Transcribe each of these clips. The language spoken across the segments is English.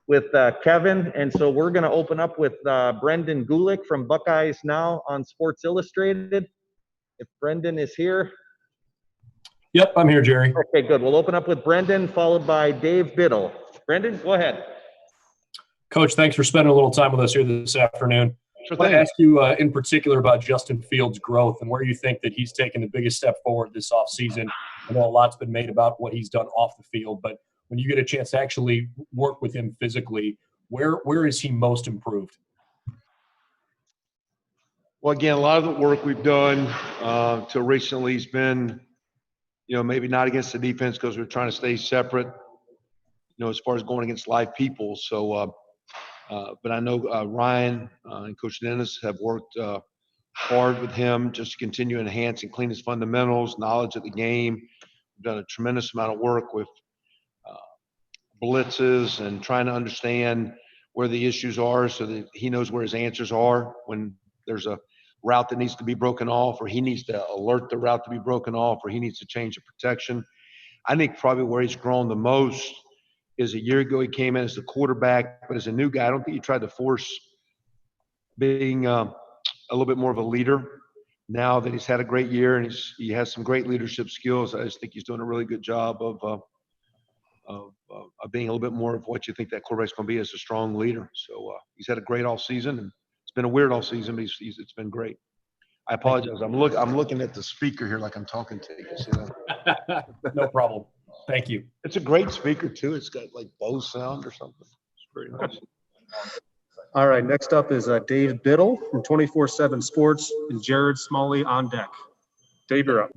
with Kevin. And so we're going to open up with Brendan Gulick from Buckeyes Now on Sports Illustrated. If Brendan is here. Yep, I'm here, Jerry. Okay, good. We'll open up with Brendan, followed by Dave Biddle. Brendan, go ahead. Coach, thanks for spending a little time with us here this afternoon. Sure I want to ask you in particular about Justin Fields' growth and where you think that he's taken the biggest step forward this offseason. I know a lot's been made about what he's done off the field, but when you get a chance to actually work with him physically, where is he most improved? Well, again, a lot of the work we've done till recently has been, maybe not against the defense because we're trying to stay separate, as far as going against live people. So, but I know Ryan and Coach Dennis have worked hard with him just to continue to enhance and clean his fundamentals, knowledge of the game. We've done a tremendous amount of work with blitzes and trying to understand where the issues are so that he knows where his answers are when there's a route that needs to be broken off, or he needs to alert the route to be broken off, or he needs to change the protection. I think probably where he's grown the most is a year ago he came in as the quarterback, but as a new guy, I don't think he tried to force being a little bit more of a leader. Now that he's had a great year and he has some great leadership skills, I just think he's doing a really good job of being a little bit more of what you think that quarterback's going to be as a strong leader. So he's had a great all season, and it's been a weird all season, but it's been great. I apologize. I'm looking at the speaker here like I'm talking to you. See that? No problem. Thank you. It's a great speaker too. It's got like Bose sound or something. It's very nice. All right, next up is Dave Biddle from 24/7 Sports and Jared Smalley on deck. Dave, you're up.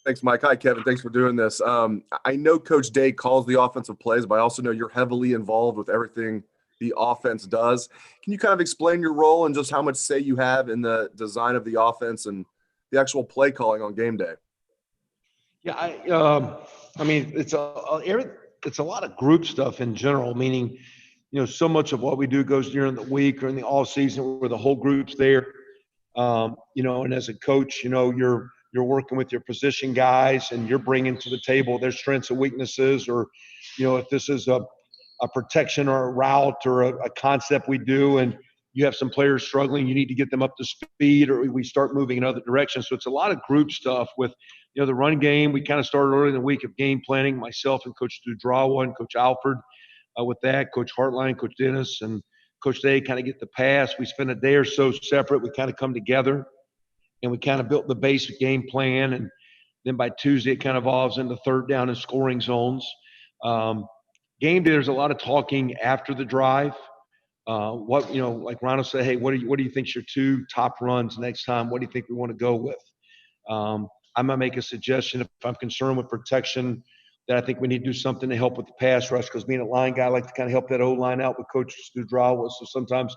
Thanks, Mike. Hi, Kevin. Thanks for doing this. I know Coach Day calls the offensive plays, but I also know you're heavily involved with everything the offense does. Can you kind of explain your role and just how much say you have in the design of the offense and the actual play calling on game day? Yeah, I mean, it's a lot of group stuff in general, meaning, so much of what we do goes during the week or in the off season where the whole group's there. And as a coach, you're working with your position guys and you're bringing to the table their strengths and weaknesses, or, if this is a protection or a route or a concept we do and you have some players struggling, you need to get them up to speed, or we start moving in other directions. So it's a lot of group stuff with, the run game. We kind of started early in the week of game planning, myself and Coach Dudrawa and Coach Alford with that, Coach Hartline, Coach Dennis, and Coach Day kind of get the pass. We spend a day or so separate. We kind of come together and we kind of built the basic game plan. And then by Tuesday, it kind of evolves into third down and scoring zones. Game day, there's a lot of talking after the drive. Like Ronald said, hey, what do you think's your two top runs next time? What do you think we want to go with? I might make a suggestion if I'm concerned with protection that I think we need to do something to help with the pass rush, because being a line guy, I like to kind of help that O-line out with Coach Dudrawa. So sometimes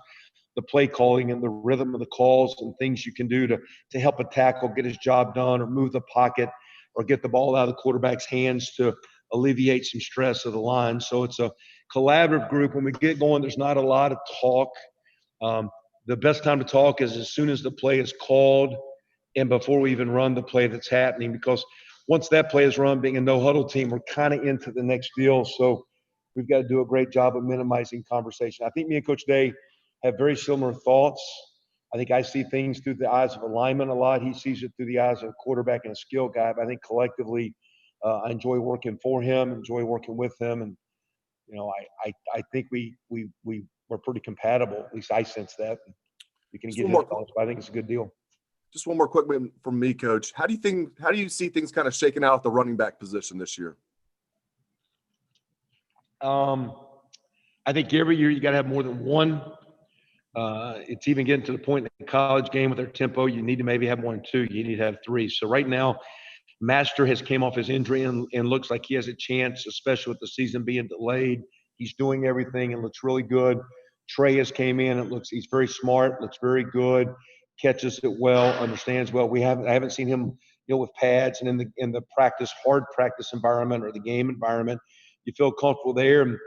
the play calling and the rhythm of the calls and things you can do to help a tackle get his job done or move the pocket or get the ball out of the quarterback's hands to alleviate some stress of the line. So it's a collaborative group. When we get going, there's not a lot of talk. The best time to talk is as soon as the play is called and before we even run the play that's happening, because once that play is run, being a no-huddle team, we're kind of into the next deal. So we've got to do a great job of minimizing conversation. I think me and Coach Day have very similar thoughts. I think I see things through the eyes of a lineman a lot. He sees it through the eyes of a quarterback and a skill guy. But I think collectively, I enjoy working for him, enjoy working with him. And, I think we're pretty compatible. At least I sense that. You can get his thoughts, but I think it's a good deal. Just one more quick one from me, Coach. How do you see things kind of shaking out at the running back position this year? I think every year you got to have more than one. It's even getting to the point in the college game with their tempo, you need to maybe have more than two. You need to have three. So right now, Master has came off his injury and looks like he has a chance, especially with the season being delayed. He's doing everything and looks really good. Trey has came in. He's very smart, looks very good, catches it well, understands well. I haven't seen him, with pads and in the hard practice environment or the game environment. You feel comfortable there. And,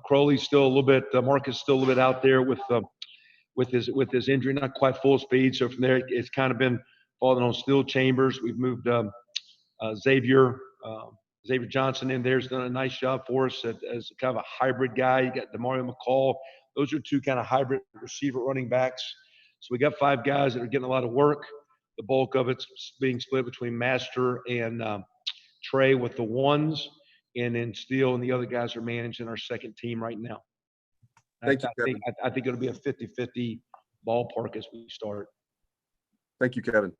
Crowley's still a little bit, Marcus still a little bit out there with his injury, not quite full speed. So from there, it's kind of been falling on steel chambers. We've moved Xavier Xavier Johnson in there's done a nice job for us as kind of a hybrid guy. You got DeMario McCall. Those are two kind of hybrid receiver running backs. So we got 5 guys that are getting a lot of work. The bulk of it's being split between Master and Trey with the ones, and then Steele and the other guys are managing our second team right now. Thank you, Kevin. I think it'll be a 50-50 ballpark as we start. Thank you, Kevin.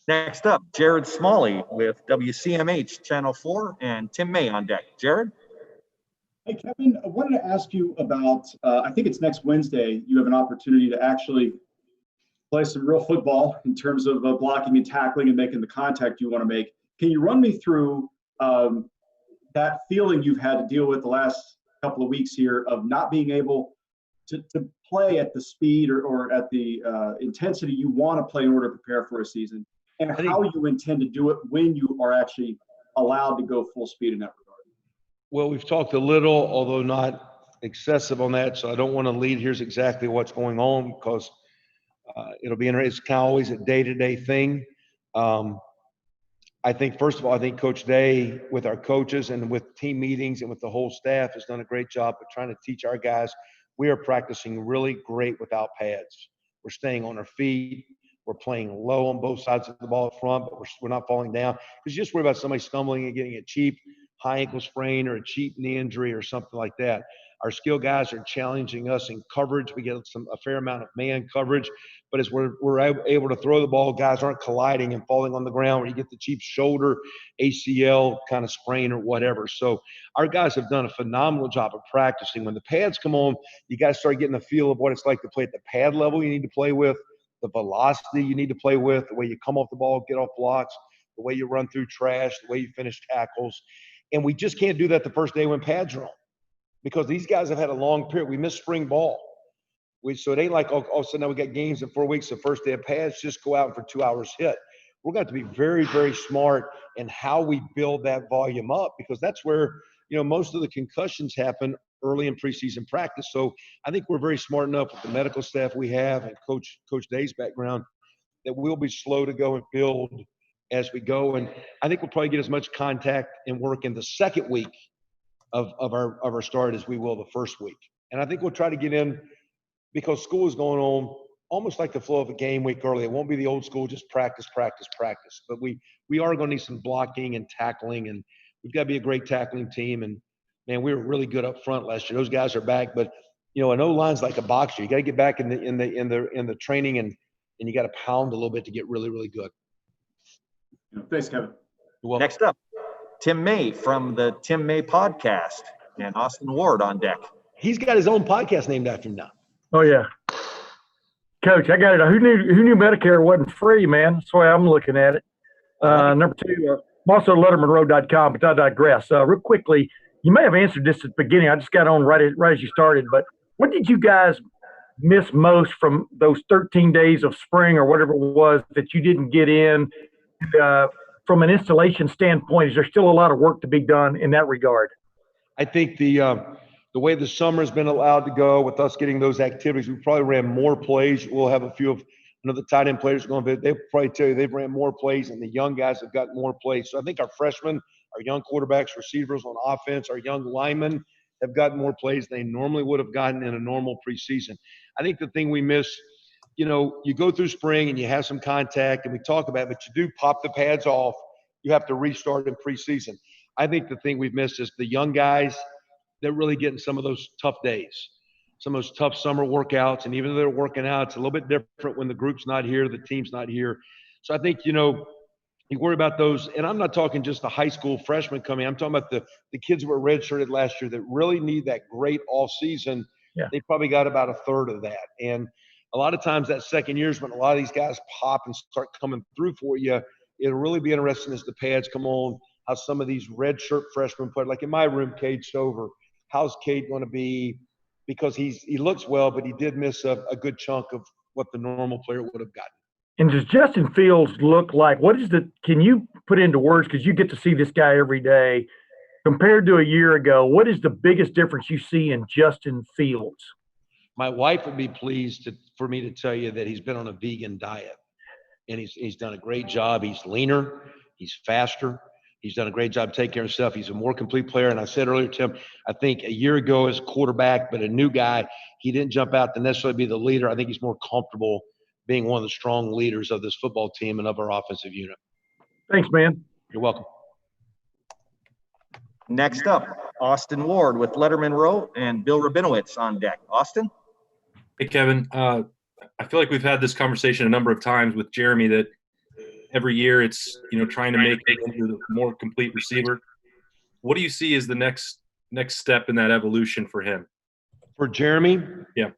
Next up, Jared Smalley with WCMH Channel 4 and Tim May on deck. Jared? Hey, Kevin, I wanted to ask you about, I think it's next Wednesday, you have an opportunity to actually play some real football in terms of blocking and tackling and making the contact you want to make. Can you run me through that feeling you've had to deal with the last couple of weeks here of not being able to play at the speed or at the intensity you want to play in order to prepare for a season, and how you intend to do it when you are actually allowed to go full speed in that regard? Well, we've talked a little, although not excessive on that, so I don't want to lead. Here's exactly what's going on because it'll be interesting. It's kind of always a day-to-day thing. I think, first of all, I think Coach Day, with our coaches and with team meetings and with the whole staff, has done a great job of trying to teach our guys. We are practicing really great without pads. We're staying on our feet. We're playing low on both sides of the ball up front, but we're not falling down. Because you just worry about somebody stumbling and getting a cheap high ankle sprain or a cheap knee injury or something like that. Our skill guys are challenging us in coverage. We get a fair amount of man coverage, but as we're able to throw the ball, guys aren't colliding and falling on the ground where you get the cheap shoulder, ACL kind of sprain or whatever. So our guys have done a phenomenal job of practicing. When the pads come on, you guys start getting the feel of what it's like to play at the pad level you need to play with, the velocity you need to play with, the way you come off the ball, get off blocks, the way you run through trash, the way you finish tackles. And we just can't do that the first day when pads are on, because these guys have had a long period. We missed spring ball. So it ain't like, all of a sudden now we got games in 4 weeks, the first day of pads, just go out and for 2 hours hit. We're going to have to be very, very smart in how we build that volume up, because that's where, most of the concussions happen early in preseason practice. So I think we're very smart enough with the medical staff we have and Coach Day's background that we'll be slow to go and build as we go. And I think we'll probably get as much contact and work in the second week of our start as we will the first week. And I think we'll try to get in, because school is going on almost like the flow of a game week early. It won't be the old school, just practice. But we are going to need some blocking and tackling, and we've got to be a great tackling team. And man, we were really good up front last year. Those guys are back, but an O-line's like a boxer. You got to get back in the training, and you got to pound a little bit to get really, really good. Thanks, Kevin. Next up, Tim May from the Tim May podcast and Austin Ward on deck. He's got his own podcast named after him now. Oh, yeah. Coach, I got it. Who knew Medicare wasn't free, man? That's the way I'm looking at it. Number 2, I'm also lettermenrow.com, but I digress. Real quickly, you may have answered this at the beginning. I just got on right as you started, but what did you guys miss most from those 13 days of spring or whatever it was that you didn't get in? From an installation standpoint, is there still a lot of work to be done in that regard? I think the way the summer has been allowed to go with us getting those activities, we probably ran more plays. We'll have a few of the tight end players going to they'll probably tell you they've ran more plays, and the young guys have gotten more plays. So I think our freshmen, our young quarterbacks, receivers on offense, our young linemen have gotten more plays than they normally would have gotten in a normal preseason. I think the thing we miss, you go through spring and you have some contact and we talk about it, but you do pop the pads off. You have to restart in preseason. I think the thing we've missed is the young guys that really get in some of those tough days, some of those tough summer workouts. And even though they're working out, it's a little bit different when the group's not here, the team's not here. So I think, you worry about those. And I'm not talking just the high school freshmen coming. I'm talking about the kids that were redshirted last year that really need that great off season. Yeah. They probably got about a third of that. And a lot of times that second year is when a lot of these guys pop and start coming through for you. It'll really be interesting as the pads come on, how some of these redshirt freshmen play. Like in my room, Cade Stover, how's Cade going to be? Because he looks well, but he did miss a good chunk of what the normal player would have gotten. And does Justin Fields look like, can you put into words, because you get to see this guy every day, compared to a year ago, what is the biggest difference you see in Justin Fields? My wife would be pleased for me to tell you that he's been on a vegan diet, and he's done a great job. He's leaner, he's faster. He's done a great job taking care of himself. He's a more complete player. And I said earlier, Tim, I think a year ago as quarterback, but a new guy, he didn't jump out to necessarily be the leader. I think he's more comfortable being one of the strong leaders of this football team and of our offensive unit. Thanks, man. You're welcome. Next up, Austin Ward with Lettermen Row and Bill Rabinowitz on deck. Austin? Hey, Kevin. I feel like we've had this conversation a number of times with Jeremy that every year it's, trying to make him into a more complete receiver. What do you see as the next step in that evolution for him? For Jeremy? Yeah.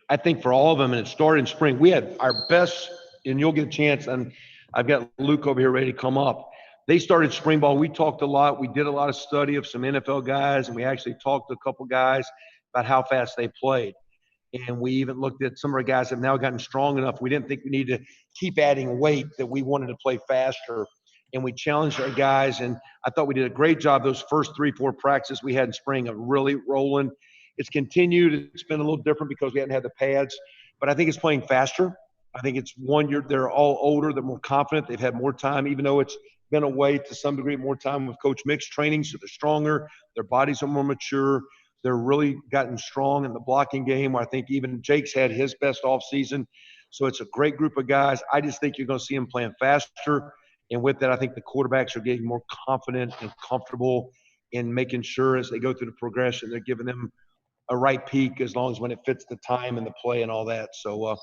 I think for all of them, and it started in spring, we had our best, and you'll get a chance, and I've got Luke over here ready to come up. They started spring ball. We talked a lot. We did a lot of study of some NFL guys, and we actually talked to a couple guys about how fast they played. And we even looked at some of our guys have now gotten strong enough. We didn't think we needed to keep adding weight, that we wanted to play faster. And we challenged our guys, and I thought we did a great job those first 3-4 practices we had in spring of really rolling. It's continued. It's been a little different because we hadn't had the pads, but I think it's playing faster. I think it's 1 year. They're all older. They're more confident. They've had more time, even though it's been away to some degree, more time with Coach Mick's training. So they're stronger. Their bodies are more mature. They're really gotten strong in the blocking game. I think even Jake's had his best off season. So it's a great group of guys. I just think you're going to see them playing faster. And with that, I think the quarterbacks are getting more confident and comfortable in making sure as they go through the progression, they're giving them a right peak as long as when it fits the time and the play and all that. So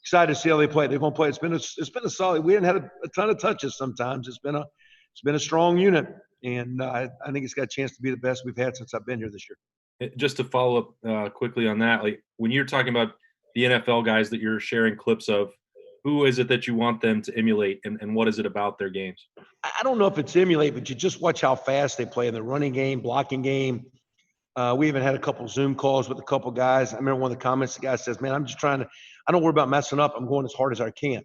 excited to see how they play. They're going to play. It's been a solid. We haven't had a ton of touches sometimes. It's been a strong unit, and I think it's got a chance to be the best we've had since I've been here this year. Just to follow up quickly on that, like when you're talking about the NFL guys that you're sharing clips of, who is it that you want them to emulate, and what is it about their games? I don't know if it's emulate, but you just watch how fast they play in the running game, blocking game. We even had a couple Zoom calls with a couple guys. I remember one of the comments, the guy says, man, I don't worry about messing up. I'm going as hard as I can.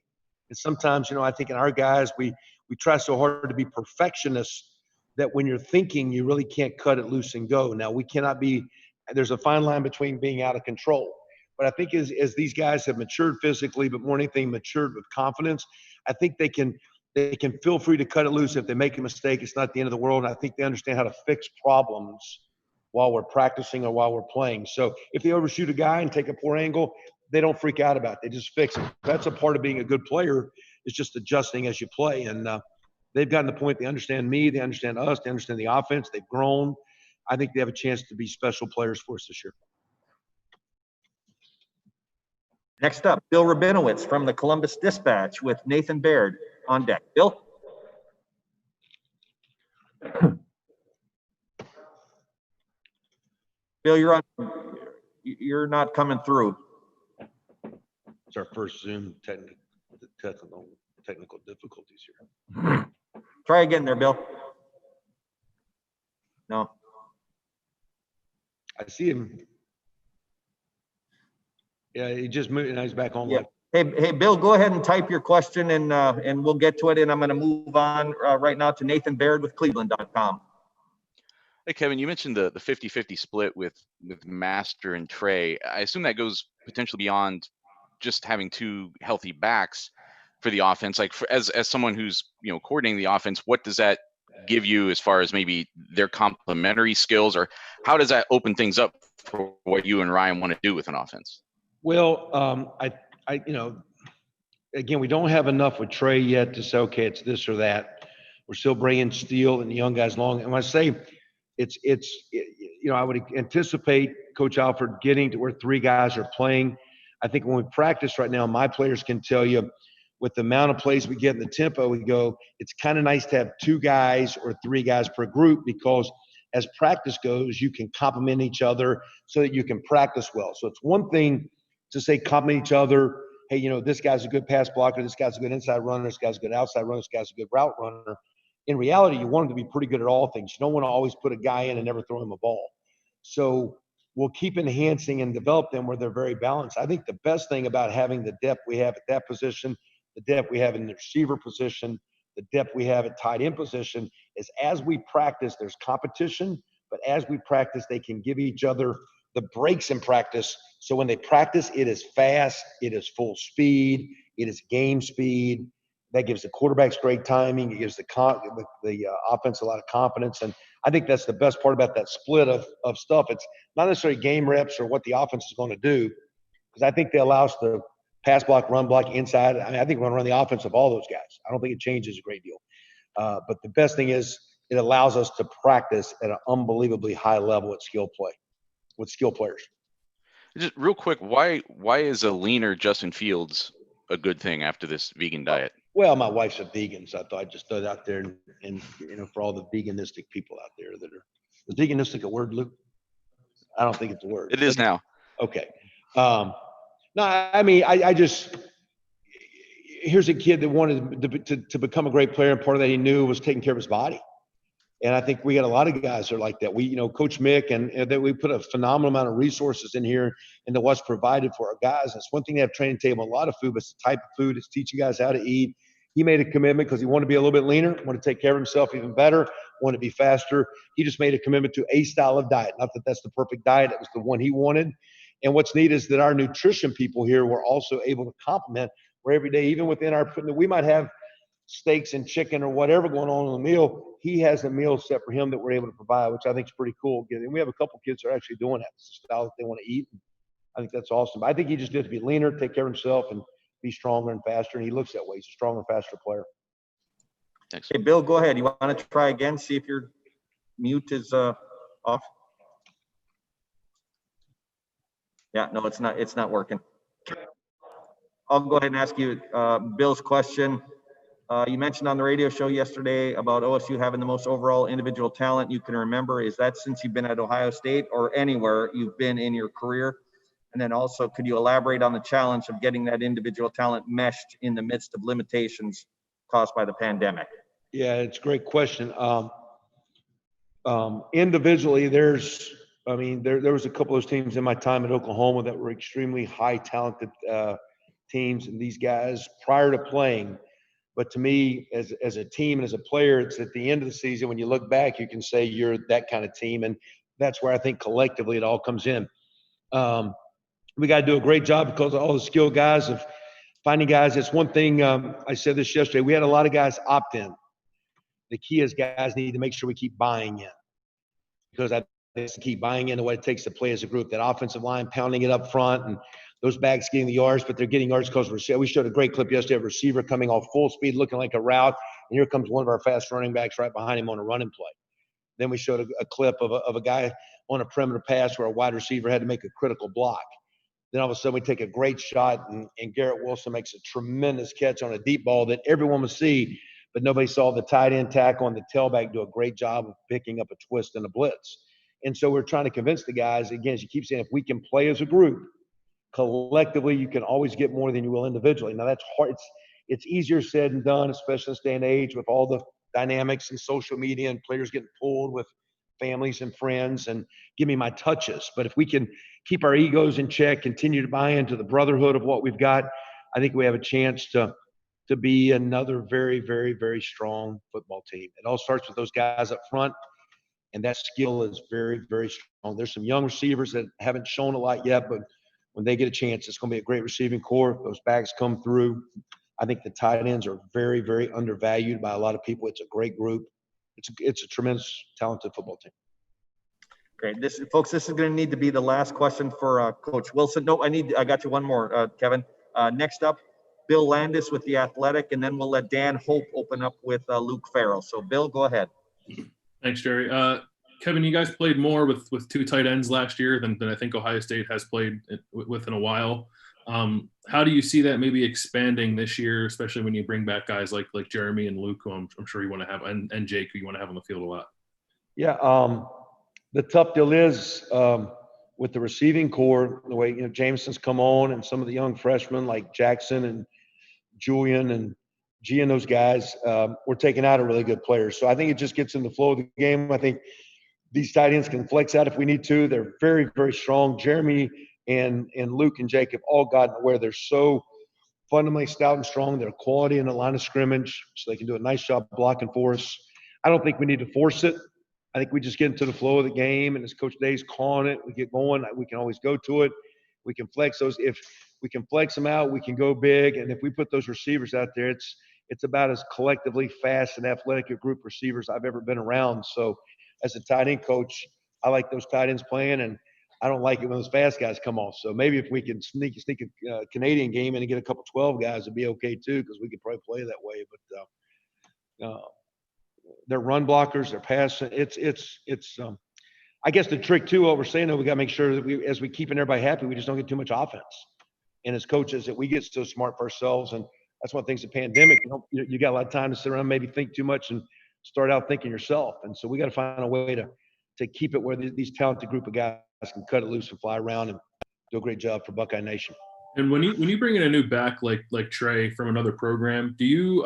And sometimes, I think in our guys, we try so hard to be perfectionists that when you're thinking, you really can't cut it loose and go. Now, we cannot be – there's a fine line between being out of control. But I think as these guys have matured physically, but more than anything matured with confidence, I think they can feel free to cut it loose. If they make a mistake, it's not the end of the world. And I think they understand how to fix problems while we're practicing or while we're playing. So if they overshoot a guy and take a poor angle, they don't freak out about it. They just fix it. That's a part of being a good player, is just adjusting as you play. And they've gotten to the point they understand me, they understand us, they understand the offense, they've grown. I think they have a chance to be special players for us this year. Next up, Bill Rabinowitz from the Columbus Dispatch with Nathan Baird on deck. Bill? Bill, you're not coming through. It's our first Zoom technical difficulties here. Try again there, Bill. No. I see him. Yeah, he just moved, and now he's back on. Yeah. Hey, Bill, go ahead and type your question, and we'll get to it. And I'm going to move on right now to Nathan Baird with Cleveland.com. Hey, Kevin, you mentioned the 50-50 split with Master and Trey. I assume that goes potentially beyond just having two healthy backs for the offense. Like as someone who's coordinating the offense, what does that give you as far as maybe their complementary skills, or how does that open things up for what you and Ryan want to do with an offense? Well, again, we don't have enough with Trey yet to say, okay, it's this or that. We're still bringing Steele and the young guys along. And when I say I would anticipate Coach Alford getting to where three guys are playing. I think when we practice right now, my players can tell you with the amount of plays we get in the tempo, we go, it's kind of nice to have two guys or three guys per group, because as practice goes, you can complement each other so that you can practice well. So it's one thing to say complement each other. Hey, this guy's a good pass blocker. This guy's a good inside runner. This guy's a good outside runner. This guy's a good route runner. In reality, you want them to be pretty good at all things. You don't want to always put a guy in and never throw him a ball. So we'll keep enhancing and develop them where they're very balanced. I think the best thing about having the depth we have at that position, the depth we have in the receiver position, the depth we have at tight end position, is as we practice, there's competition, but as we practice, they can give each other the breaks in practice. So when they practice, it is fast, it is full speed, it is game speed. That gives the quarterbacks great timing. It gives the offense a lot of confidence. And I think that's the best part about that split of stuff. It's not necessarily game reps or what the offense is going to do, because I think they allow us to pass block, run block, inside. I mean, I think we're going to run the offense of all those guys. I don't think it changes a great deal. But the best thing is it allows us to practice at an unbelievably high level at skill play with skill players. Just real quick, why is a leaner Justin Fields a good thing after this vegan diet? Well, my wife's a vegan, so I thought I'd just throw it out there and for all the veganistic people out there that are – is veganistic a word, Luke? I don't think it's a word. It is now. Okay. No, I mean, I just – here's a kid that wanted to become a great player, and part of that he knew was taking care of his body. And I think we got a lot of guys that are like that. We, Coach Mick, and that we put a phenomenal amount of resources in here into what's provided for our guys. And it's one thing to have training table, a lot of food, but it's the type of food. It's teaching guys how to eat. He made a commitment because he wanted to be a little bit leaner, wanted to take care of himself even better, wanted to be faster. He just made a commitment to a style of diet. Not that that's the perfect diet. It was the one he wanted. And what's neat is that our nutrition people here were also able to complement where every day, even within our – we might have steaks and chicken or whatever going on in the meal. He has a meal set for him that we're able to provide, which I think is pretty cool. And we have a couple kids that are actually doing that. It's the style that they want to eat. I think that's awesome. But I think he just needs to be leaner, take care of himself, and be stronger and faster. And he looks that way. He's a stronger, faster player. Thanks. Hey, Bill, go ahead. You want to try again? See if your mute is off. Yeah, no, it's not. It's not working. I'll go ahead and ask you Bill's question. You mentioned on the radio show yesterday about OSU having the most overall individual talent you can remember. Is that since you've been at Ohio State or anywhere you've been in your career? And then also, could you elaborate on the challenge of getting that individual talent meshed in the midst of limitations caused by the pandemic? Yeah, it's a great question. Individually, there was a couple of those teams in my time at Oklahoma that were extremely high talented teams, and these guys prior to playing. But to me, as a team and as a player, it's at the end of the season when you look back, you can say you're that kind of team, and that's where I think collectively it all comes in. We got to do a great job because of all the skilled guys of finding guys. It's one thing, I said this yesterday, we had a lot of guys opt in. The key is guys need to make sure we keep buying in, because I think to keep buying into what it takes to play as a group. That offensive line pounding it up front, and those backs getting the yards, but they're getting yards because we showed a great clip yesterday of a receiver coming off full speed, looking like a route, and here comes one of our fast running backs right behind him on a running play. Then we showed a clip of a guy on a perimeter pass where a wide receiver had to make a critical block. Then all of a sudden we take a great shot, and Garrett Wilson makes a tremendous catch on a deep ball that everyone would see, but nobody saw the tight end tackle and the tailback do a great job of picking up a twist and a blitz. And so we're trying to convince the guys, again, as you keep saying, if we can play as a group, collectively, you can always get more than you will individually. Now that's hard. It's easier said than done, especially in this day and age with all the dynamics and social media and players getting pulled with families and friends and give me my touches. But if we can keep our egos in check, continue to buy into the brotherhood of what we've got, I think we have a chance to be another very, very, very strong football team. It all starts with those guys up front, and that skill is very, very strong. There's some young receivers that haven't shown a lot yet, but when they get a chance, it's going to be a great receiving core. Those backs come through. I think the tight ends are very, very undervalued by a lot of people. It's a great group. It's a tremendous, talented football team. Great. Folks, this is going to need to be the last question for Coach Wilson. No, I got you one more, Kevin. Next up, Bill Landis with The Athletic, and then we'll let Dan Hope open up with Luke Farrell. So, Bill, go ahead. Thanks, Jerry. Kevin, you guys played more with two tight ends last year than I think Ohio State has played with in a while. How do you see that maybe expanding this year, especially when you bring back guys like Jeremy and Luke, who I'm sure you want to have, and Jake, who you want to have on the field a lot? Yeah, the tough deal is with the receiving core, the way Jameson's come on, and some of the young freshmen like Jackson and Julian and G and those guys, we're taking out a really good player. So I think it just gets in the flow of the game. I think these tight ends can flex out if we need to. They're very, very strong. Jeremy and Luke and Jake have all gotten where they're so fundamentally stout and strong. They're quality in the line of scrimmage, so they can do a nice job blocking for us. I don't think we need to force it. I think we just get into the flow of the game, and as Coach Day's calling it, we get going. We can always go to it. We can flex those. If we can flex them out, we can go big. And if we put those receivers out there, it's about as collectively fast and athletic a group of receivers I've ever been around. So as a tight end coach, I like those tight ends playing, and I don't like it when those fast guys come off. So maybe if we can sneak a Canadian game in and get a couple 12 guys, it'd be okay too, because we could probably play that way. But they're run blockers, they're passing. I guess the trick too, what we're saying, though, we got to make sure that as we keeping everybody happy, we just don't get too much offense. And as coaches, that we get so smart for ourselves, and that's one of the things. The pandemic, you got a lot of time to sit around, maybe think too much, and start out thinking yourself. And so we got to find a way to keep it where these talented group of guys can cut it loose and fly around and do a great job for Buckeye Nation. And when you bring in a new back like Trey from another program, do you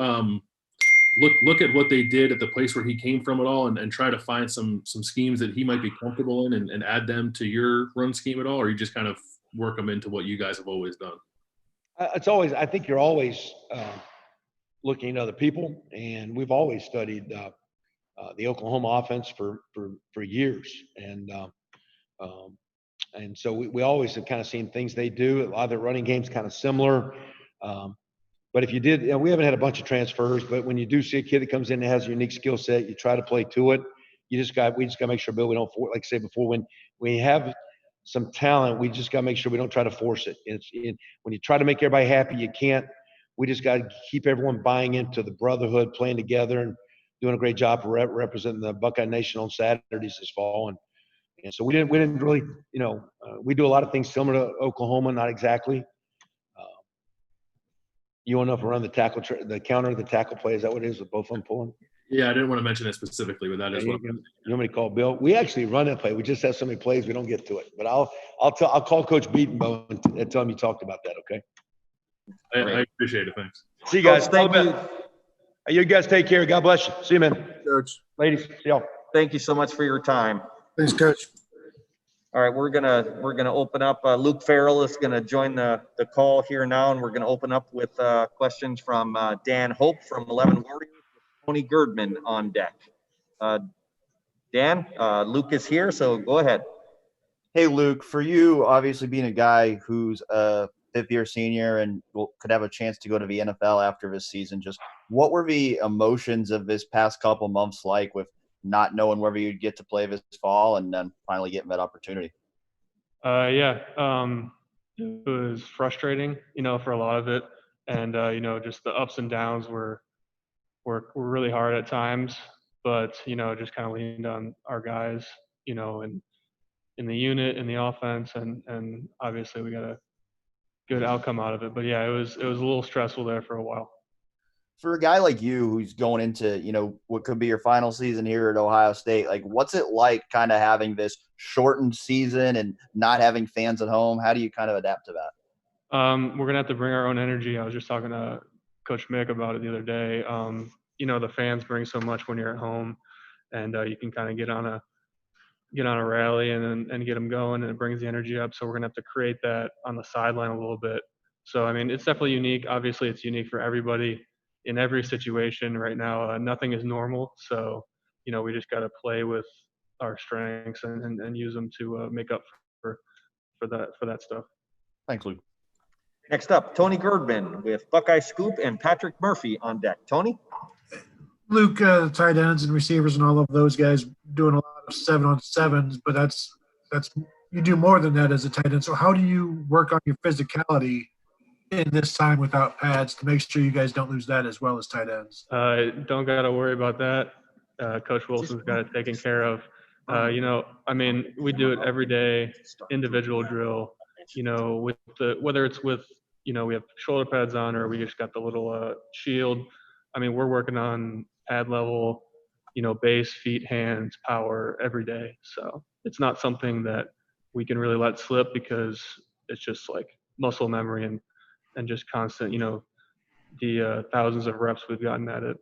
look at what they did at the place where he came from at all, and try to find some schemes that he might be comfortable in and add them to your run scheme at all, or you just kind of work them into what you guys have always done? I think you're always looking at other people, and we've always studied the Oklahoma offense for years, and so we always have kind of seen things they do. A lot of their running game's kind of similar. But if you did, we haven't had a bunch of transfers, but when you do see a kid that comes in that has a unique skill set, you try to play to it. We just got to make sure, Bill, we don't, like I said before, when we have some talent, we just got to make sure we don't try to force it. When you try to make everybody happy, you can't. We just got to keep everyone buying into the brotherhood, playing together, and doing a great job for representing the Buckeye Nation on Saturdays this fall. And so we didn't really, we do a lot of things similar to Oklahoma, not exactly. You want to know if we're on the tackle, the counter, the tackle play? Is that what it is with both of them pulling? Yeah, I didn't want to mention it specifically, but that is what. You want me to call Bill? We actually run that play. We just have so many plays we don't get to it. But I'll call Coach Beatonbow and tell him you talked about that. Okay. I appreciate it. Thanks. See you guys. Coach, thank you. You guys take care. God bless you. See you, man. Coach. Ladies, see y'all. Thank you so much for your time. Thanks, Coach. All right, we're gonna open up. Luke Farrell is gonna join the call here now, and we're gonna open up with questions from Dan Hope from 11 Warriors, Tony Girdman on deck. Dan, Luke is here, so go ahead. Hey, Luke, for you, obviously being a guy who's a fifth-year senior and could have a chance to go to the NFL after this season, just what were the emotions of this past couple months like, with not knowing whether you'd get to play this fall and then finally getting that opportunity? It was frustrating, for a lot of it. And, just the ups and downs were really hard at times, but, just kind of leaned on our guys, and in the unit, in the offense, and obviously we got a good outcome out of it. But yeah, it was a little stressful there for a while. For a guy like you who's going into, what could be your final season here at Ohio State, like what's it like kind of having this shortened season and not having fans at home? How do you kind of adapt to that? We're going to have to bring our own energy. I was just talking to Coach Mick about it the other day. The fans bring so much when you're at home, and you can kind of get on a rally and get them going, and it brings the energy up. So we're going to have to create that on the sideline a little bit. So, it's definitely unique. Obviously, it's unique for everybody. In every situation right now, nothing is normal. So, we just got to play with our strengths and use them to make up for that stuff. Thanks, Luke. Next up, Tony Girdman with Buckeye Scoop and Patrick Murphy on deck. Tony? Luke, tight ends and receivers and all of those guys doing a lot of 7-on-7s, but that's you do more than that as a tight end. So how do you work on your physicality in this time without pads to make sure you guys don't lose that as well as tight ends? Don't got to worry about that. Coach Wilson's got it taken care of. We do it every day, individual drill, with whether it's with, we have shoulder pads on or we just got the little shield. We're working on pad level, base, feet, hands, power every day. So it's not something that we can really let slip, because it's just like muscle memory and just constant, the thousands of reps we've gotten at it.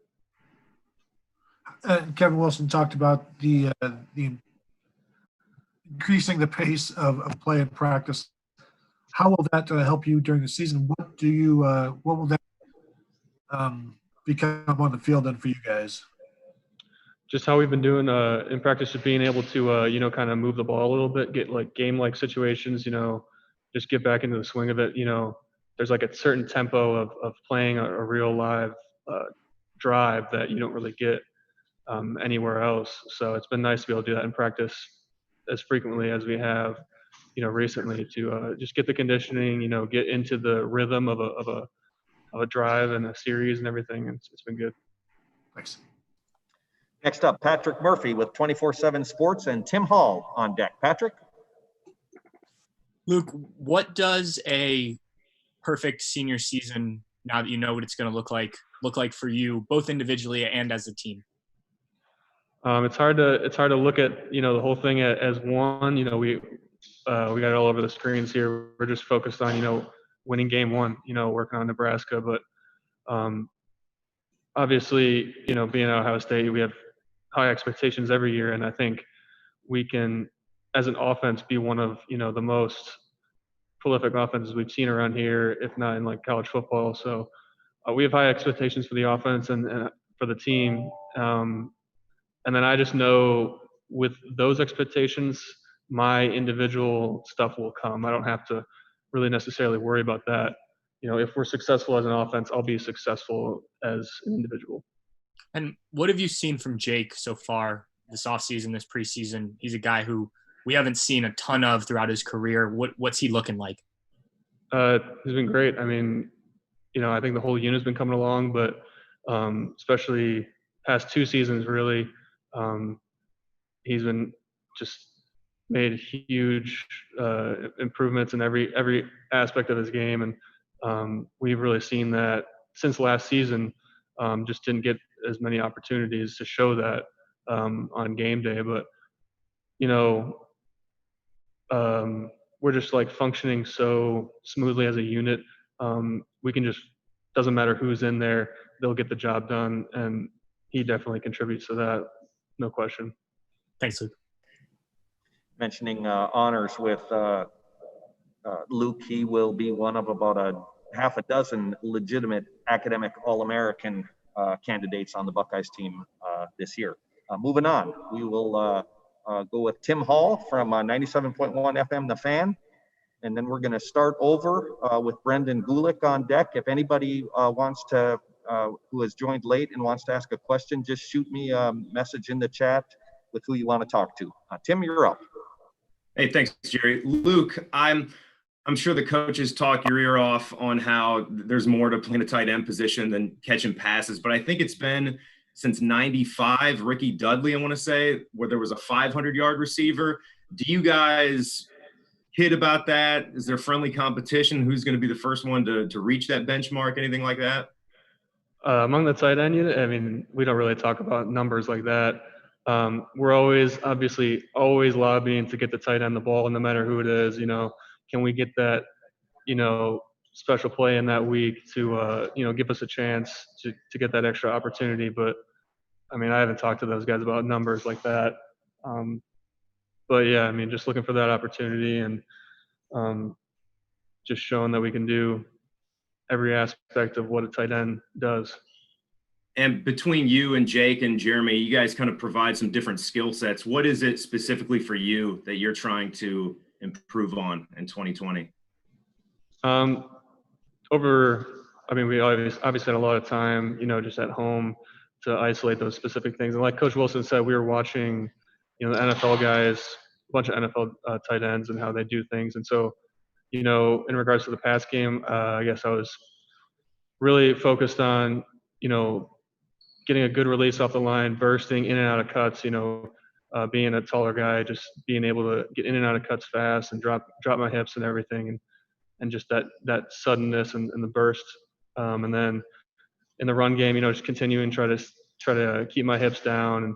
Kevin Wilson talked about the increasing the pace of play and practice. How will that help you during the season? What will that become on the field then for you guys? Just how we've been doing in practice, just being able to, kind of move the ball a little bit, get like game-like situations, just get back into the swing of it. There's like a certain tempo of playing a real live drive that you don't really get anywhere else. So it's been nice to be able to do that in practice as frequently as we have, recently to just get the conditioning, get into the rhythm of a drive and a series and everything. And it's been good. Thanks. Next up, Patrick Murphy with 24/7 Sports and Tim Hall on deck. Patrick? Luke, what does a perfect senior season, now that you know what it's going to look like for you, both individually and as a team? It's hard to look at, the whole thing as one. We got it all over the screens here. We're just focused on, winning game one, working on Nebraska. But obviously, being at Ohio State, we have high expectations every year. And I think we can, as an offense, be one of, the most prolific offenses we've seen around here, if not in like college football. So we have high expectations for the offense and for the team. And then I just know with those expectations, my individual stuff will come. I don't have to really necessarily worry about that. If we're successful as an offense, I'll be successful as an individual. And what have you seen from Jake so far this offseason, this preseason? He's a guy who we haven't seen a ton of throughout his career. What's he looking like? He's been great. I mean, I think the whole unit's been coming along, but especially past 2 seasons, really, he's been just made huge improvements in every aspect of his game. And we've really seen that since last season. Just didn't get as many opportunities to show that on game day. But, we're just like functioning so smoothly as a unit. We can just, doesn't matter who's in there, they'll get the job done. And he definitely contributes to that. No question. Thanks, Luke. Mentioning honors with Luke, he will be one of about a half a dozen legitimate academic All-American candidates on the Buckeyes team this year. Moving on, we will go with Tim Hall from 97.1 FM The Fan. And then we're going to start over with Brendan Gulick on deck. If anybody wants to, who has joined late and wants to ask a question, just shoot me a message in the chat with who you want to talk to. Tim, you're up. Hey, thanks, Jerry. Luke, I'm sure the coaches talk your ear off on how there's more to playing a tight end position than catching passes, but I think it's been since 95, Ricky Dudley, I want to say, where there was a 500-yard receiver. Do you guys hit about that? Is there friendly competition? Who's going to be the first one to reach that benchmark? Anything like that? Among the tight end unit, I mean, we don't really talk about numbers like that. We're always lobbying to get the tight end the ball, no matter who it is. Can we get that, special play in that week to, give us a chance to get that extra opportunity. But I mean, I haven't talked to those guys about numbers like that. But yeah, I mean, just looking for that opportunity and just showing that we can do every aspect of what a tight end does. And between you and Jake and Jeremy, you guys kind of provide some different skill sets. What is it specifically for you that you're trying to improve on in 2020? We obviously had a lot of time, just at home to isolate those specific things. And like Coach Wilson said, we were watching, the NFL guys, a bunch of NFL tight ends and how they do things. And so, in regards to the pass game, I guess I was really focused on, getting a good release off the line, bursting in and out of cuts, being a taller guy, just being able to get in and out of cuts fast and drop my hips and everything. And just that suddenness and the burst. And then in the run game, just continuing try to keep my hips down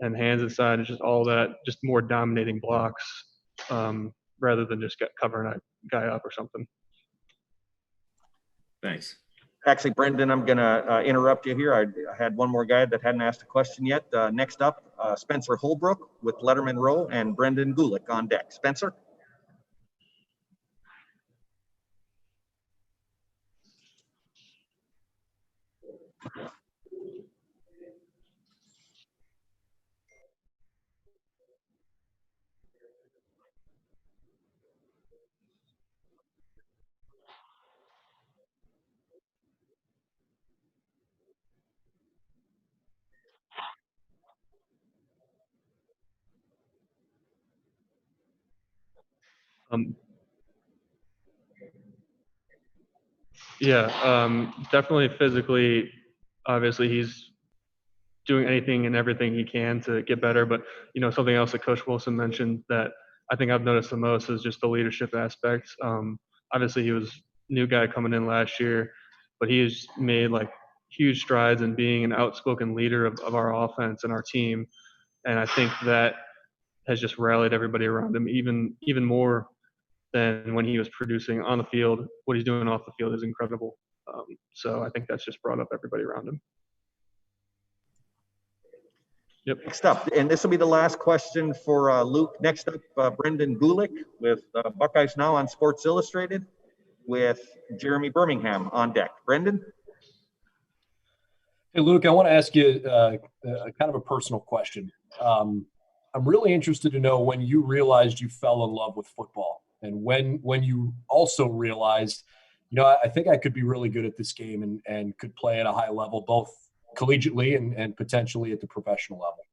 and hands inside, and just all that, just more dominating blocks rather than just covering a guy up or something. Thanks. Actually, Brendan, I'm going to interrupt you here. I had one more guy that hadn't asked a question yet. Next up, Spencer Holbrook with Lettermen Row and Brendan Gulick on deck. Spencer? Definitely physically. Obviously, he's doing anything and everything he can to get better. But something else that Coach Wilson mentioned that I think I've noticed the most is just the leadership aspects. Obviously, he was a new guy coming in last year, but he's made like huge strides in being an outspoken leader of our offense and our team. And I think that has just rallied everybody around him even more than when he was producing on the field. What he's doing off the field is incredible. So I think that's just brought up everybody around him. Yep. Next up, and this will be the last question for Luke. Next up, Brendan Gulick with Buckeyes Now on Sports Illustrated with Jeremy Birmingham on deck. Brendan? Hey, Luke, I want to ask you kind of a personal question. I'm really interested to know when you realized you fell in love with football and when you also realized, I think I could be really good at this game and could play at a high level, both collegiately and potentially at the professional level.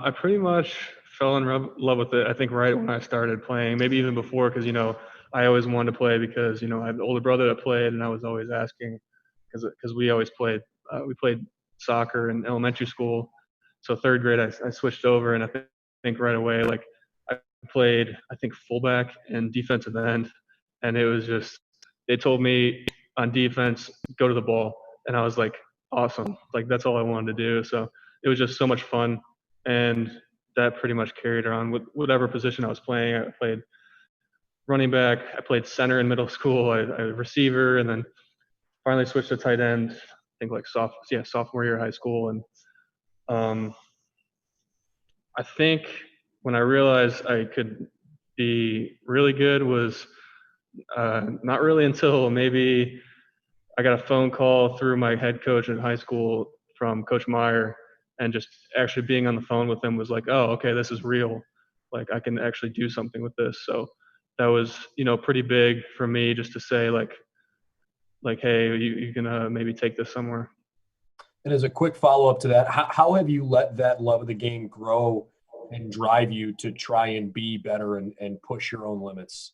I pretty much fell in love with it, I think, right when I started playing, maybe even before, because, I always wanted to play because, I have an older brother that played, and I was always asking because we always played. We played soccer in elementary school. So third grade, I switched over, and I think right away, like I played, I think, fullback and defensive end. And it was just, they told me on defense, go to the ball. And I was like, awesome. Like, that's all I wanted to do. So it was just so much fun. And that pretty much carried on with whatever position I was playing. I played running back. I played center in middle school. I receiver, and then finally switched to tight end, I think like sophomore year of high school. And I think when I realized I could be really good was not really until maybe I got a phone call through my head coach in high school from Coach Meyer, and just actually being on the phone with him was like, oh, okay, this is real. Like, I can actually do something with this. So that was, pretty big for me, just to say like, hey, you can maybe take this somewhere. And as a quick follow-up to that, how have you let that love of the game grow and drive you to try and be better and push your own limits?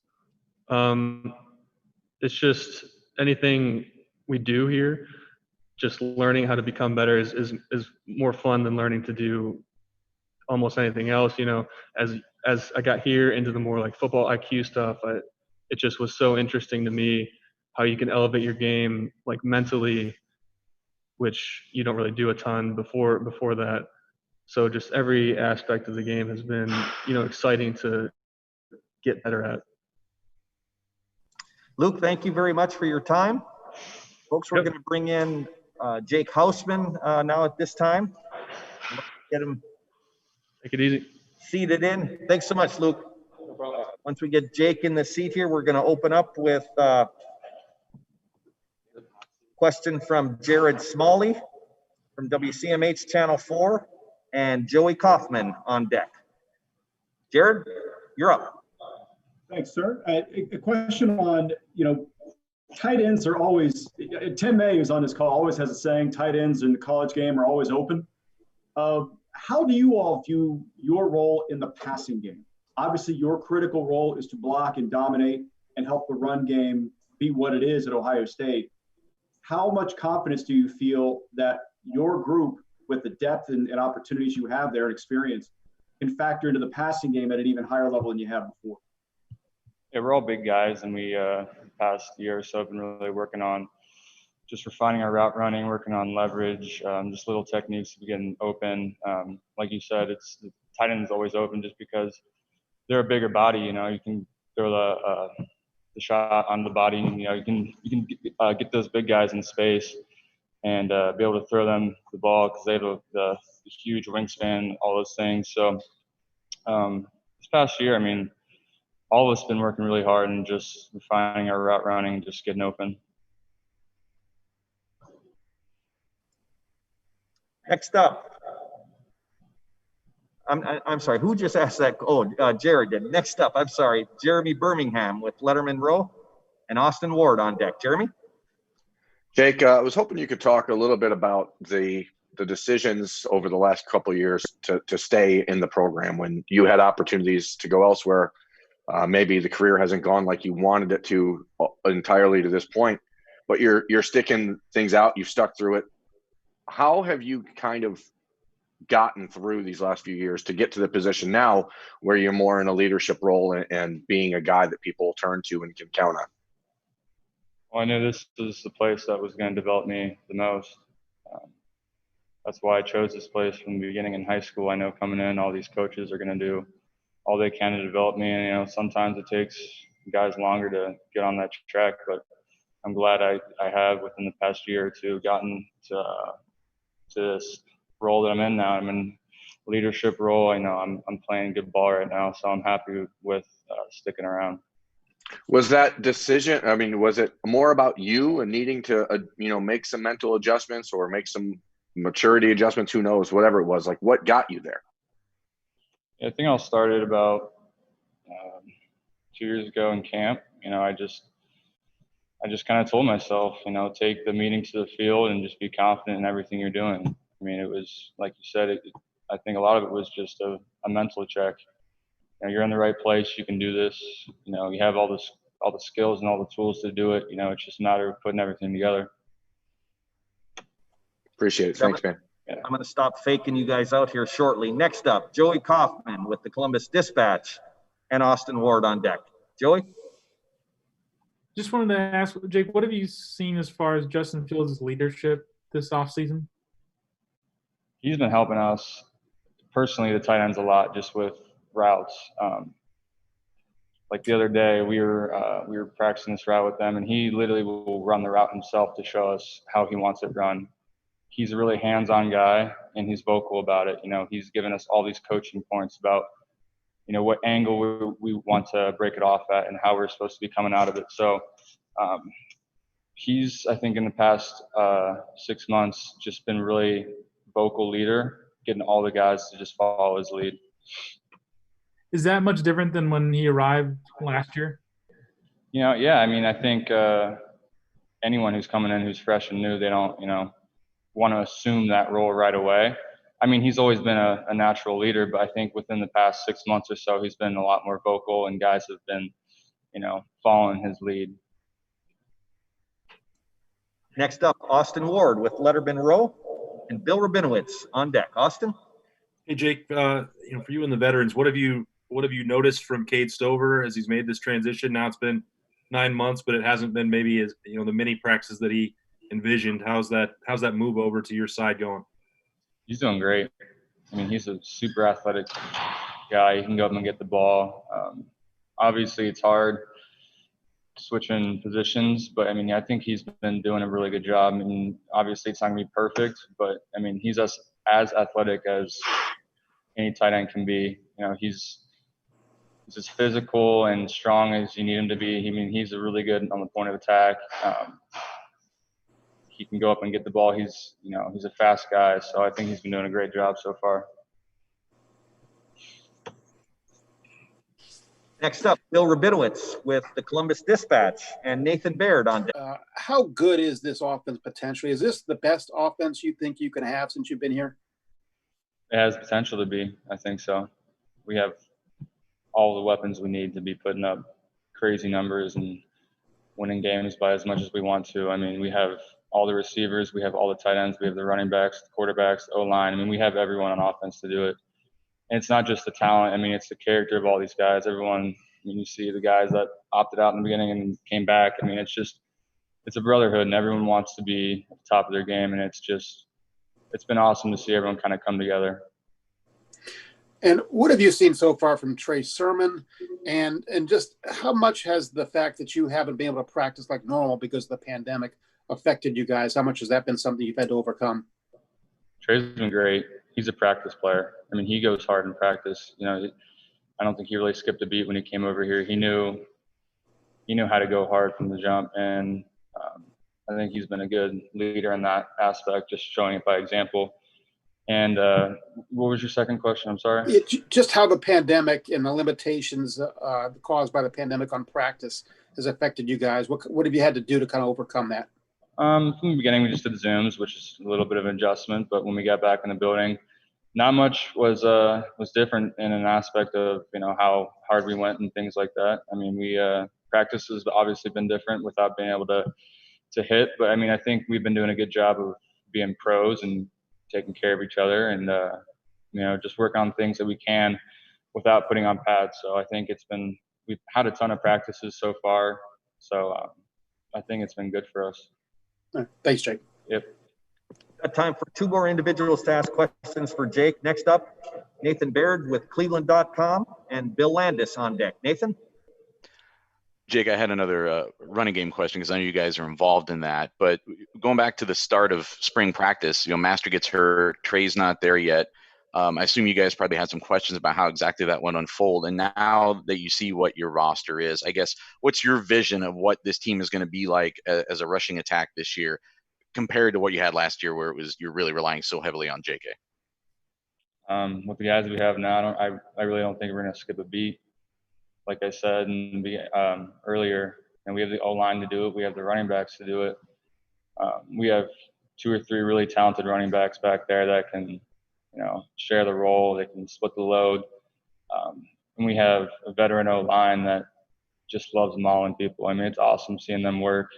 It's just anything we do here, just learning how to become better is more fun than learning to do almost anything else. As I got here into the more like football IQ stuff, it just was so interesting to me how you can elevate your game like mentally, which you don't really do a ton before that. So just every aspect of the game has been, exciting to get better at. Luke, thank you very much for your time. Folks, we're going to bring in Jake Hausman now at this time. Get him Take it easy. Seated in. Thanks so much, Luke. No problem. Once we get Jake in the seat here, we're going to open up with question from Jared Smalley from WCMH Channel 4 and Joey Kaufman on deck. Jared, you're up. Thanks, sir. A question on, tight ends are always, Tim May, who's on this call, always has a saying, tight ends in the college game are always open. How do you all view your role in the passing game? Obviously, your critical role is to block and dominate and help the run game be what it is at Ohio State. How much confidence do you feel that your group, with the depth and opportunities you have there and experience, can factor into the passing game at an even higher level than you have before? Yeah, we're all big guys, and we past year or so have been really working on just refining our route running, working on leverage, just little techniques to getting open. Like you said, it's the tight end is always open just because they're a bigger body. You can throw the shot on the body, and you can get those big guys in space and be able to throw them the ball because they have the huge wingspan, all those things. So this past year, all of us have been working really hard and just refining our route running, just getting open. Next up, I'm sorry, who just asked that? Oh, Jared did. Next up, I'm sorry, Jeremy Birmingham with Lettermen Row and Austin Ward on deck. Jeremy? Jake, I was hoping you could talk a little bit about the the decisions over the last couple of years to stay in the program when you had opportunities to go elsewhere. Maybe the career hasn't gone like you wanted it to entirely to this point, but you're sticking things out. You've stuck through it. How have you kind of gotten through these last few years to get to the position now where you're more in a leadership role and being a guy that people turn to and can count on? Well, I knew this was the place that was going to develop me the most. That's why I chose this place from the beginning in high school. I know coming in, all these coaches are going to do all they can to develop me. And, sometimes it takes guys longer to get on that track, but I'm glad I have within the past year or two gotten to this role that I'm in now. I'm in leadership role. I know I'm playing good ball right now, so I'm happy with sticking around. Was that decision, I mean, was it more about you and needing to, make some mental adjustments or make some maturity adjustments? Who knows, whatever it was, like what got you there? I think I started about 2 years ago in camp. I just kind of told myself, take the meetings to the field and just be confident in everything you're doing. I mean, it was like you said, I think a lot of it was just a mental check. You're in the right place. You can do this. You have all the skills and all the tools to do it. It's just a matter of putting everything together. Appreciate it. Thanks, man. I'm going to stop faking you guys out here shortly. Next up, Joey Kaufman with the Columbus Dispatch and Austin Ward on deck. Joey? Just wanted to ask, Jake, what have you seen as far as Justin Fields' leadership this offseason? He's been helping us personally, the tight ends, a lot, just with routes. Like the other day, we were practicing this route with them, and he literally will run the route himself to show us how he wants it run. He's a really hands-on guy, and he's vocal about it. He's given us all these coaching points about, what angle we want to break it off at and how we're supposed to be coming out of it. So he's, I think, in the past 6 months, just been really vocal leader, getting all the guys to just follow his lead. Is that much different than when he arrived last year? Yeah. I mean, I think anyone who's coming in who's fresh and new, they don't, want to assume that role right away. I mean, he's always been a natural leader, but I think within the past 6 months or so, he's been a lot more vocal, and guys have been, following his lead. Next up, Austin Ward with Lettermen Row and Bill Rabinowitz on deck. Austin? Hey, Jake, for you and the veterans, what have you noticed from Cade Stover as he's made this transition? Now it's been 9 months, but it hasn't been maybe as the mini practices that he envisioned. How's that move over to your side going? He's doing great. I mean, he's a super athletic guy. He can go up and get the ball. Obviously, it's hard switching positions, but I mean, I think he's been doing a really good job. I mean, obviously, it's not gonna be perfect, but I mean, he's as athletic as any tight end can be. He's as physical and strong as you need him to be. I mean, he's really good on the point of attack. He can go up and get the ball. He's a fast guy, so I think he's been doing a great job so far. Next up, Bill Rabinowitz with the Columbus Dispatch and Nathan Baird on deck. How good is this offense potentially? Is this the best offense you think you can have since you've been here? It has potential to be. I think so. We have all the weapons we need to be putting up crazy numbers and winning games by as much as we want to. I mean, we have all the receivers, we have all the tight ends, we have the running backs, the quarterbacks, the O-line. I mean, we have everyone on offense to do it. And it's not just the talent. I mean, it's the character of all these guys. Everyone, I mean, you see the guys that opted out in the beginning and came back. I mean, it's a brotherhood, and everyone wants to be at the top of their game. And it's been awesome to see everyone kind of come together. And what have you seen so far from Trey Sermon? And just how much has the fact that you haven't been able to practice like normal because of the pandemic affected you guys? How much has that been something you've had to overcome? Trey's been great. He's a practice player. I mean, he goes hard in practice. I don't think he really skipped a beat when he came over here. He knew how to go hard from the jump, and I think he's been a good leader in that aspect, just showing it by example. And what was your second question? I'm sorry. Just how the pandemic and the limitations caused by the pandemic on practice has affected you guys. What have you had to do to kind of overcome that? From the beginning, we just did Zooms, which is a little bit of an adjustment. But when we got back in the building, not much was different in an aspect of how hard we went and things like that. I mean, we practice has obviously been different without being able to hit, but I mean, I think we've been doing a good job of being pros and taking care of each other, and just work on things that we can without putting on pads. So I think we've had a ton of practices so far. So I think it's been good for us. Thanks, Jake. Yep. Got time for 2 more individuals to ask questions for Jake. Next up, Nathan Baird with Cleveland.com and Bill Landis on deck. Nathan? Jake, I had another running game question because I know you guys are involved in that. But going back to the start of spring practice, Master gets hurt, Trey's not there yet. I assume you guys probably had some questions about how exactly that would unfold. And now that you see what your roster is, I guess, what's your vision of what this team is going to be like as a rushing attack this year compared to what you had last year where you're really relying so heavily on JK? With the guys we have now, I really don't think we're going to skip a beat. Like I said earlier, and we have the O-line to do it. We have the running backs to do it. We have 2 or 3 really talented running backs back there that can, share the role. They can split the load. And we have a veteran O-line that just loves mauling people. I mean, it's awesome seeing them work.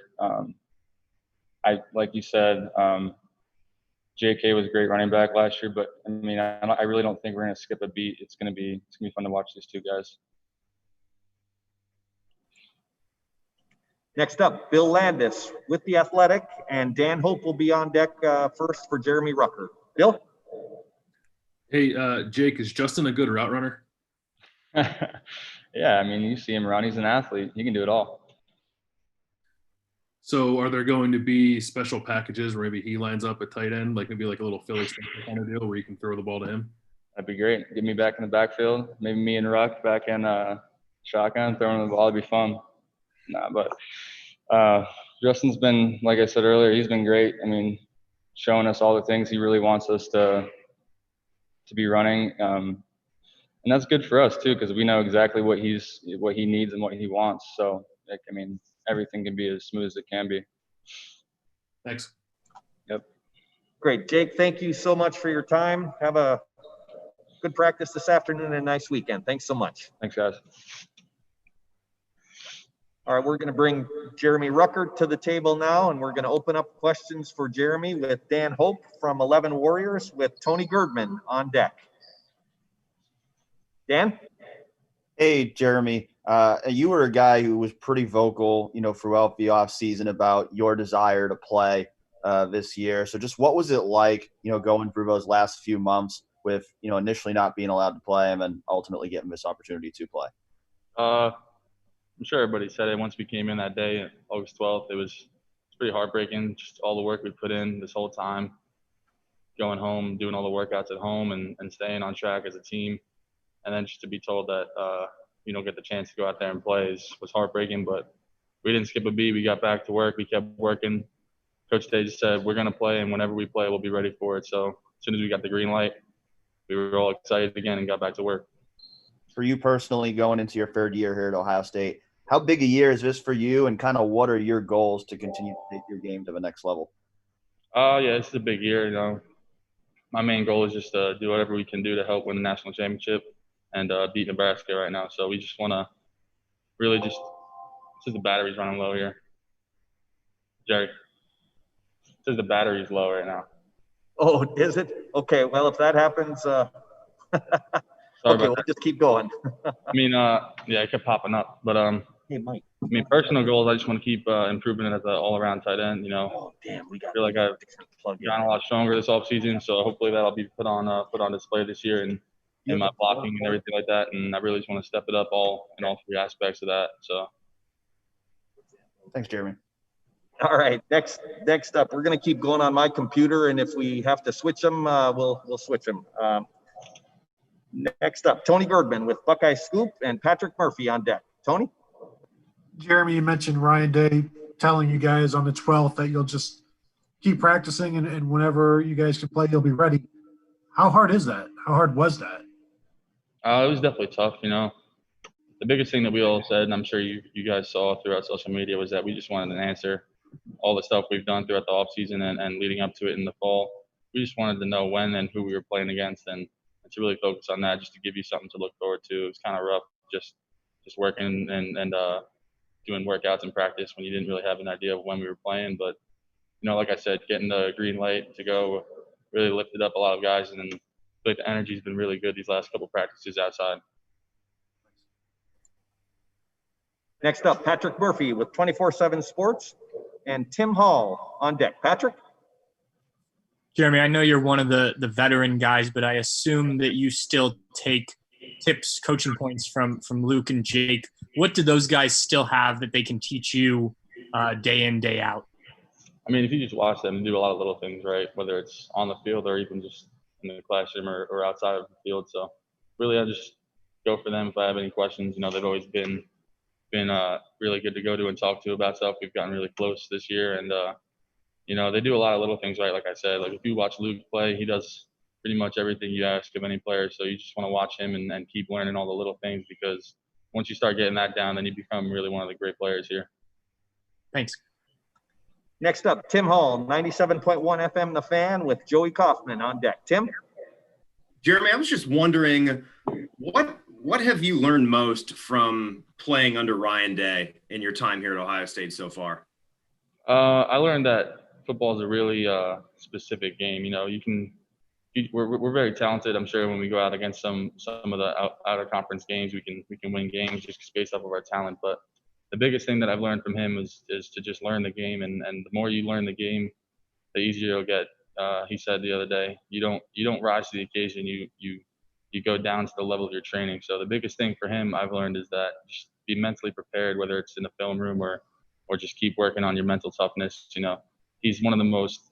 Like you said, JK was a great running back last year, but I mean, I really don't think we're going to skip a beat. It's going to be fun to watch these 2 guys. Next up, Bill Landis with The Athletic, and Dan Hope will be on deck first for Jeremy Rucker. Bill? Hey, Jake, is Justin a good route runner? Yeah, I mean, you see him run. He's an athlete. He can do it all. So are there going to be special packages where maybe he lines up at tight end, like maybe like a little Philly kind of deal where you can throw the ball to him? That'd be great. Get me back in the backfield. Maybe me and Ruck back in shotgun, throwing the ball. It'd be fun. Nah, but Justin's been, like I said earlier, he's been great. I mean, showing us all the things he really wants us to be running. And that's good for us too, because we know exactly what he needs and what he wants. So, I mean, everything can be as smooth as it can be. Thanks. Yep. Great. Jake, thank you so much for your time. Have a good practice this afternoon and a nice weekend. Thanks so much. Thanks, guys. All right, we're going to bring Jeremy Rucker to the table now, and we're going to open up questions for Jeremy with Dan Hope from 11 Warriors with Tony Girdman on deck. Dan? Hey, Jeremy. You were a guy who was pretty vocal, throughout the offseason about your desire to play this year. So just what was it like, going through those last few months with, initially not being allowed to play and then ultimately getting this opportunity to play? I'm sure everybody said it once we came in that day, August 12th. It's pretty heartbreaking, just all the work we put in this whole time, going home, doing all the workouts at home and staying on track as a team. And then just to be told that you don't get the chance to go out there and play was heartbreaking. But we didn't skip a beat. We got back to work. We kept working. Coach Day just said, we're going to play, and whenever we play, we'll be ready for it. So as soon as we got the green light, we were all excited again and got back to work. For you personally, going into your 3rd year here at Ohio State, how big a year is this for you, and kind of what are your goals to continue to take your game to the next level? Yeah, it's a big year. My main goal is just to do whatever we can do to help win the national championship and beat Nebraska right now. So we just want to really just the battery's running low here. Jerry, the battery's low right now. Oh, is it? Okay, well, if that happens, okay, we'll just keep going. I mean, yeah, it kept popping up. But, hey, Mike. I mean, personal goals, I just want to keep improving as an all-around tight end, Oh, damn, I feel like I've gotten a lot stronger this offseason, so hopefully that'll be put on display this year and in my blocking and everything like that. And I really just want to step it up in all 3 aspects of that. So. Thanks, Jeremy. All right, next up, we're going to keep going on my computer, and if we have to switch them, we'll switch them. Next up, Tony Girdman with Buckeye Scoop and Patrick Murphy on deck. Tony? Jeremy, you mentioned Ryan Day telling you guys on the 12th that you'll just keep practicing and whenever you guys can play, you'll be ready. How hard is that? How hard was that? It was definitely tough, The biggest thing that we all said, and I'm sure you guys saw throughout social media, was that we just wanted an answer all the stuff we've done throughout the offseason and leading up to it in the fall. We just wanted to know when and who we were playing against and to really focus on that, just to give you something to look forward to. It was kind of rough just working and doing workouts and practice when you didn't really have an idea of when we were playing. But, like I said, getting the green light to go really lifted up a lot of guys, and then I feel like the energy's been really good these last couple practices outside. Next up, Patrick Murphy with 24/7 Sports and Tim Hall on deck. Patrick? Jeremy, I know you're one of the veteran guys, but I assume that you still take tips, coaching points from Luke and Jake. What do those guys still have that they can teach you day in, day out? I mean, if you just watch them do a lot of little things, right, whether it's on the field or even just in the classroom or outside of the field. So really, I just go for them if I have any questions. They've always been really good to go to and talk to about stuff. We've gotten really close this year, and they do a lot of little things, right? Like I said, like if you watch Luke play, he does pretty much everything you ask of any player. So you just want to watch him and keep learning all the little things, because once you start getting that down, then you become really one of the great players here. Thanks. Next up, Tim Hall, 97.1 FM The Fan with Joey Kaufman on deck. Tim? Jeremy, I was just wondering, what have you learned most from playing under Ryan Day in your time here at Ohio State so far? I learned that football is a really specific game. We're very talented. I'm sure when we go out against some of the out of conference games, we can win games just based off of our talent. But the biggest thing that I've learned from him is to just learn the game, and the more you learn the game, the easier you'll get. He said the other day, you don't rise to the occasion. You go down to the level of your training. So the biggest thing for him I've learned is that just be mentally prepared, whether it's in the film room or just keep working on your mental toughness. He's one of the most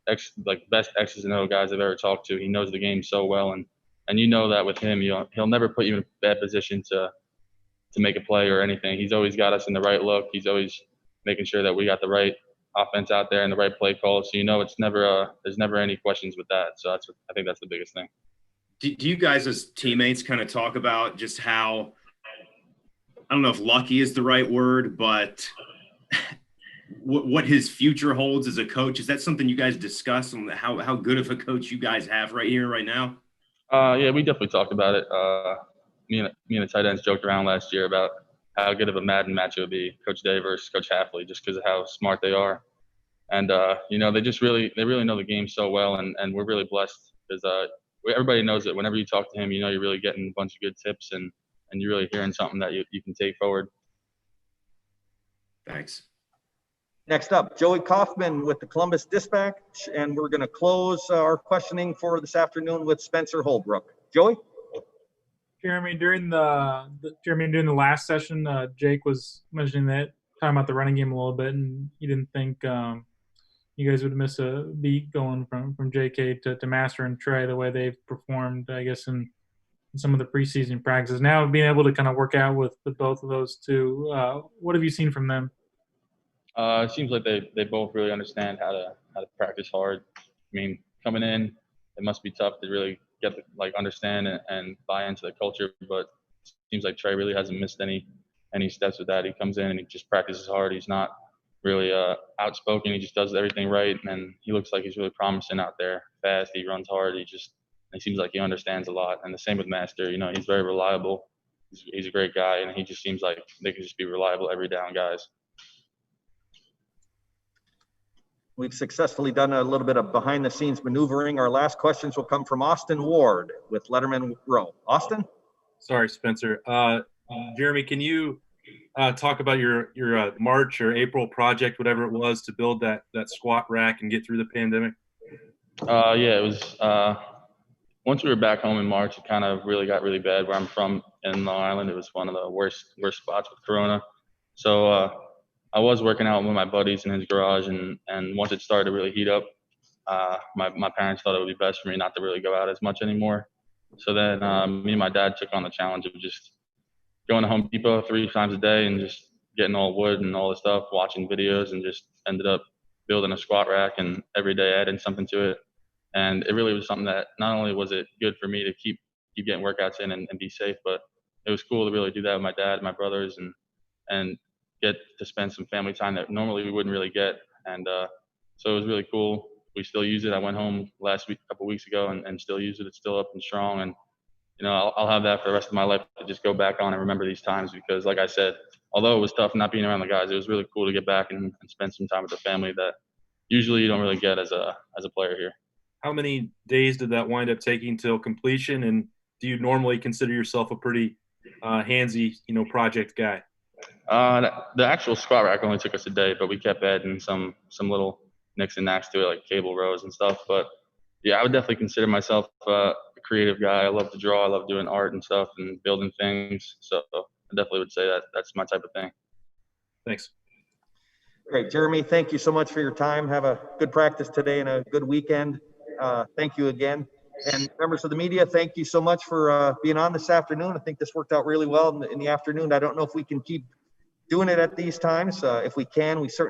best X's and O guys I've ever talked to. He knows the game so well, and that with him, he'll never put you in a bad position to make a play or anything. He's always got us in the right look. He's always making sure that we got the right offense out there and the right play call. So it's never there's never any questions with that. So I think that's the biggest thing. Do you guys as teammates kind of talk about just how, I don't know if lucky is the right word, but what his future holds as a coach? Is that something you guys discuss, on how good of a coach you guys have right here, right now? Yeah, we definitely talked about it. Me and the tight ends joked around last year about how good of a Madden match it would be, Coach Day versus Coach Hafley, just because of how smart they are. And, they really know the game so well, and we're really blessed because everybody knows that whenever you talk to him, you're really getting a bunch of good tips and you're really hearing something that you can take forward. Thanks. Next up, Joey Kaufman with the Columbus Dispatch, and we're going to close our questioning for this afternoon with Spencer Holbrook. Joey? Jeremy, during the last session, Jake was mentioning that, talking about the running game a little bit, and he didn't think you guys would miss a beat going from JK to Master and Trey the way they've performed, I guess, in some of the preseason practices. Now being able to kind of work out with both of those two, what have you seen from them? It seems like they both really understand how to practice hard. I mean, coming in, it must be tough to really get understand and buy into the culture. But it seems like Trey really hasn't missed any steps with that. He comes in and he just practices hard. He's not really outspoken. He just does everything right, and he looks like he's really promising out there. Fast, he runs hard. He seems like he understands a lot. And the same with Master. He's very reliable. He's a great guy, and he just seems like they can just be reliable every down guys. We've successfully done a little bit of behind-the-scenes maneuvering. Our last questions will come from Austin Ward with Lettermen Row. Austin? Sorry, Spencer. Jeremy, can you talk about your March or April project, whatever it was, to build that squat rack and get through the pandemic? Yeah, it was once we were back home in March, it kind of really got really bad where I'm from in Long Island. It was one of the worst spots with Corona. So I was working out with my buddies in his garage, and once it started to really heat up, my parents thought it would be best for me not to really go out as much anymore. So then me and my dad took on the challenge of just going to Home Depot 3 times a day and just getting all wood and all the stuff, watching videos, and just ended up building a squat rack, and every day adding something to it. And it really was something that not only was it good for me to keep getting workouts in and be safe, but it was cool to really do that with my dad and my brothers and get to spend some family time that normally we wouldn't really get And so it was really cool. We still use it. I went home last week, a couple weeks ago, and still use it. It's still up and strong. And, you know, I'll have that for the rest of my life to just go back on and remember these times because, like I said, although it was tough not being around the guys, it was really cool to get back and spend some time with the family that usually you don't really get as a player here. How many days did that wind up taking till completion? And do you normally consider yourself a pretty handsy, you know, project guy? The actual squat rack only took us a day, but we kept adding some little nicks and knacks to it, like cable rows and stuff. But yeah, I would definitely consider myself a creative guy. I love to draw. I love doing art and stuff and building things. So I definitely would say that that's my type of thing. Thanks. Great. Jeremy, thank you so much for your time. Have a good practice today and a good weekend. Thank you again. And members of the media, thank you so much for being on this afternoon. I think this worked out really well in the afternoon. I don't know if we can keep doing it at these times. If we can, we certainly